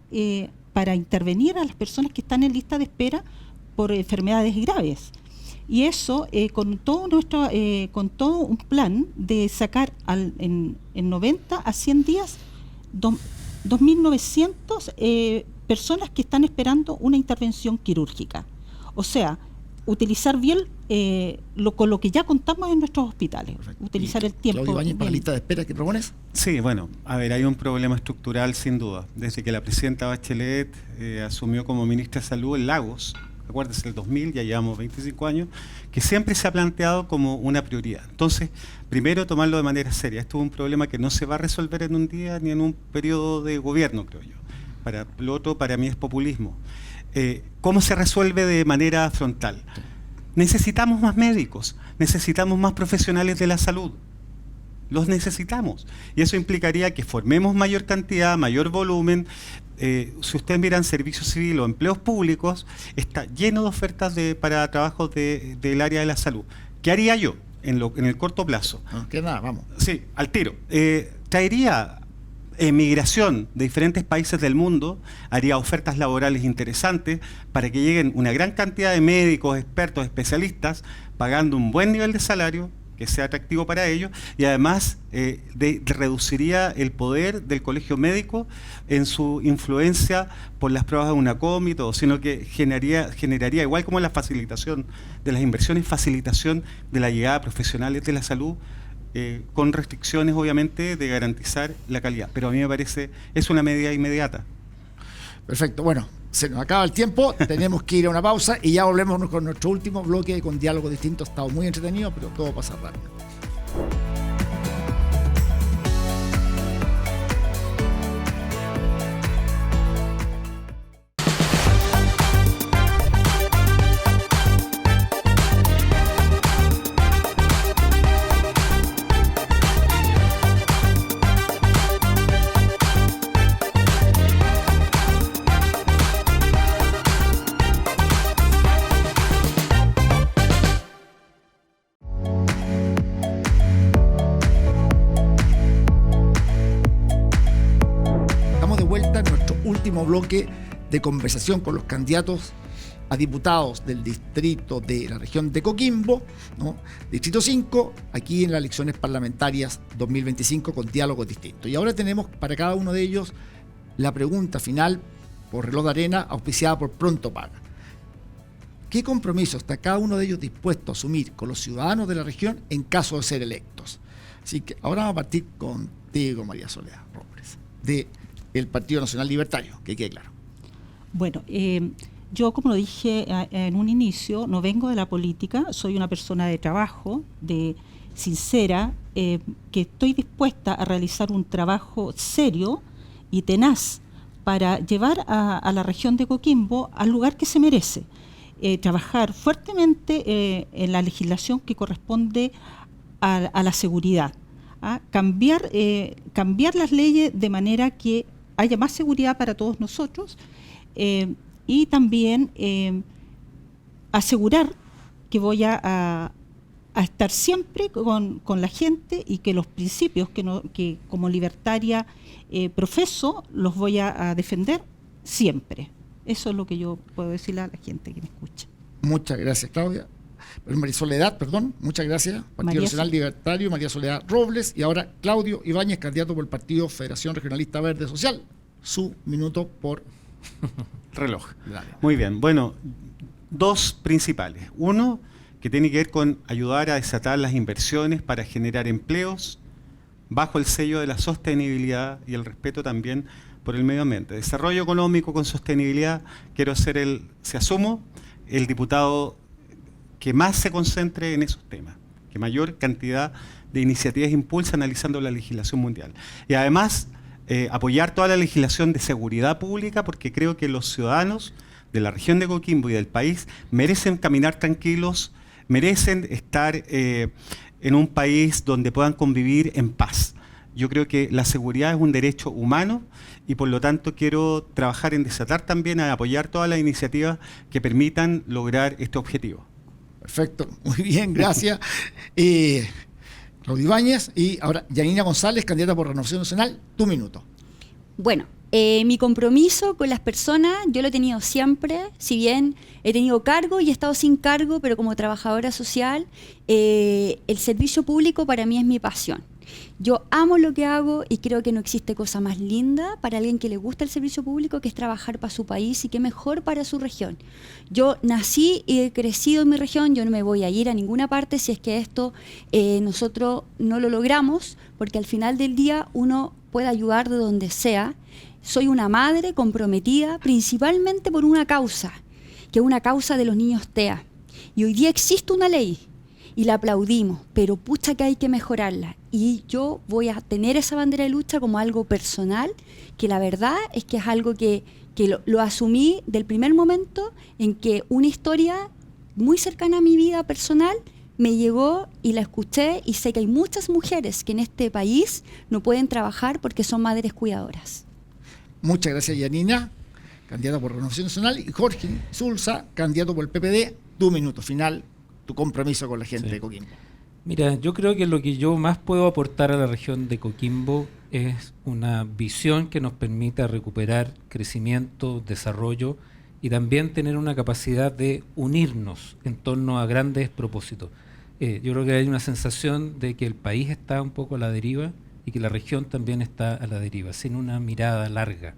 intervenir a las personas que están en lista de espera por enfermedades graves. Y eso con todo un plan de sacar en 90 a 100 días 2.900 personas que están esperando una intervención quirúrgica. O sea, utilizar bien con lo que ya contamos en nuestros hospitales. Perfecto. Utilizar ¿Y el tiempo. Claudio Ibáñez, para la lista de espera que propones? Sí, bueno, a ver, hay un problema estructural sin duda. Desde que la presidenta Bachelet asumió como ministra de Salud en Lagos, acuérdense, el 2000, ya llevamos 25 años, que siempre se ha planteado como una prioridad. Entonces, primero tomarlo de manera seria. Esto es un problema que no se va a resolver en un día ni en un periodo de gobierno, creo yo. Para lo otro, para mí es populismo. ¿Cómo se resuelve de manera frontal? Necesitamos más médicos, necesitamos más profesionales de la salud. Los necesitamos. Y eso implicaría que formemos mayor cantidad, mayor volumen. Si ustedes miran servicio civil o empleos públicos, está lleno de ofertas para trabajos del área de la salud. ¿Qué haría yo en el corto plazo? No, que nada, vamos. Sí, al tiro. Traería migración de diferentes países del mundo, haría ofertas laborales interesantes para que lleguen una gran cantidad de médicos, expertos, especialistas, pagando un buen nivel de salario, que sea atractivo para ellos, y además reduciría el poder del colegio médico en su influencia por las pruebas de UNACOM y todo, sino que generaría, igual como la facilitación de las inversiones, facilitación de la llegada de profesionales de la salud, con restricciones obviamente de garantizar la calidad. Pero a mí me parece, es una medida inmediata. Perfecto, bueno, se nos acaba el tiempo, tenemos que ir a una pausa y ya volvemos con nuestro último bloque con Diálogo Distinto. Ha estado muy entretenido, pero todo pasa rápido. Bloque de conversación con los candidatos a diputados del distrito de la región de Coquimbo, ¿no? Distrito 5, aquí en las elecciones parlamentarias 2025 con Diálogos Distintos. Y ahora tenemos para cada uno de ellos la pregunta final por reloj de arena auspiciada por Pronto Paga. ¿Qué compromiso está cada uno de ellos dispuesto a asumir con los ciudadanos de la región en caso de ser electos? Así que ahora vamos a partir contigo, María Soledad Robles, del Partido Nacional Libertario, que quede claro. Bueno, yo, como lo dije en un inicio, no vengo de la política, soy una persona de trabajo, sincera, que estoy dispuesta a realizar un trabajo serio y tenaz para llevar a la región de Coquimbo al lugar que se merece. Trabajar fuertemente en la legislación que corresponde a la seguridad. Cambiar las leyes de manera que haya más seguridad para todos nosotros, y también asegurar que voy a estar siempre con la gente y que los principios que como libertaria profeso los voy a defender siempre. Eso es lo que yo puedo decirle a la gente que me escucha. Muchas gracias, Claudia. María Soledad, perdón, muchas gracias. Partido Nacional Libertario, María Soledad Robles, y ahora Claudio Ibáñez, candidato por el Partido Federación Regionalista Verde Social. Su minuto por reloj. Dale. Muy bien, bueno, dos principales. Uno, que tiene que ver con ayudar a desatar las inversiones para generar empleos bajo el sello de la sostenibilidad y el respeto también por el medio ambiente. Desarrollo económico con sostenibilidad, quiero ser si asumo, el diputado que más se concentre en esos temas, que mayor cantidad de iniciativas impulsa analizando la legislación mundial. Y además, apoyar toda la legislación de seguridad pública, porque creo que los ciudadanos de la región de Coquimbo y del país merecen caminar tranquilos, merecen estar en un país donde puedan convivir en paz. Yo creo que la seguridad es un derecho humano y por lo tanto quiero trabajar en desatar también, a apoyar todas las iniciativas que permitan lograr este objetivo. Perfecto, muy bien, gracias. Claudio Ibáñez, y ahora Yanina González, candidata por Renovación Nacional, tu minuto. Bueno, mi compromiso con las personas yo lo he tenido siempre, si bien he tenido cargo y he estado sin cargo, pero como trabajadora social, el servicio público para mí es mi pasión. Yo amo lo que hago y creo que no existe cosa más linda para alguien que le gusta el servicio público que es trabajar para su país y qué mejor para su región. Yo nací y he crecido en mi región, yo no me voy a ir a ninguna parte si es que esto nosotros no lo logramos, porque al final del día uno puede ayudar de donde sea. Soy una madre comprometida principalmente por una causa, que es una causa de los niños TEA. Y hoy día existe una ley y la aplaudimos, pero pucha que hay que mejorarla. Y yo voy a tener esa bandera de lucha como algo personal, que la verdad es que es algo que lo asumí del primer momento en que una historia muy cercana a mi vida personal me llegó y la escuché, y sé que hay muchas mujeres que en este país no pueden trabajar porque son madres cuidadoras. Muchas gracias, Yanina, candidata por Renovación Nacional, y Jorge Insulza, candidato por el PPD. Tu minuto final, tu compromiso con la gente de Coquimbo. Mira, yo creo que lo que yo más puedo aportar a la región de Coquimbo es una visión que nos permita recuperar crecimiento, desarrollo y también tener una capacidad de unirnos en torno a grandes propósitos. Yo creo que hay una sensación de que el país está un poco a la deriva y que la región también está a la deriva, sin una mirada larga.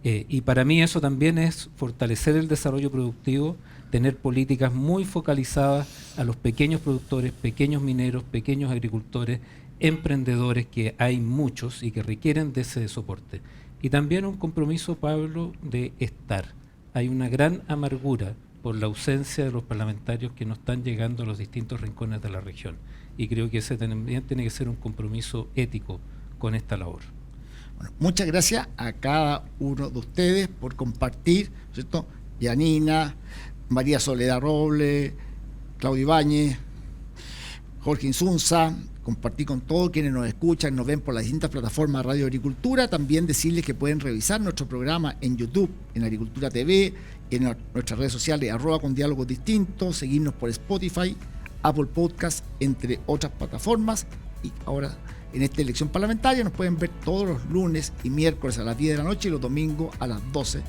Y para mí eso también es fortalecer el desarrollo productivo, tener políticas muy focalizadas a los pequeños productores, pequeños mineros, pequeños agricultores, emprendedores, que hay muchos y que requieren de ese soporte. Y también un compromiso, Pablo, de estar. Hay una gran amargura por la ausencia de los parlamentarios que no están llegando a los distintos rincones de la región. Y creo que ese también tiene que ser un compromiso ético con esta labor. Bueno, muchas gracias a cada uno de ustedes por compartir, ¿cierto? Yanina, María Soledad Robles, Claudio Ibáñez, Jorge Insunza, compartir con todos quienes nos escuchan, nos ven por las distintas plataformas de Radio Agricultura. También decirles que pueden revisar nuestro programa en YouTube, en Agricultura TV, en nuestras redes sociales, @condiálogos distintos, seguirnos por Spotify, Apple Podcast, entre otras plataformas. Y ahora, en esta elección parlamentaria, nos pueden ver todos los lunes y miércoles a las 10 de la noche y los domingos a las 12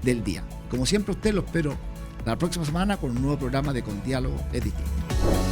del día. Como siempre, usted lo espero la próxima semana con un nuevo programa de Con Diálogo es Distinto.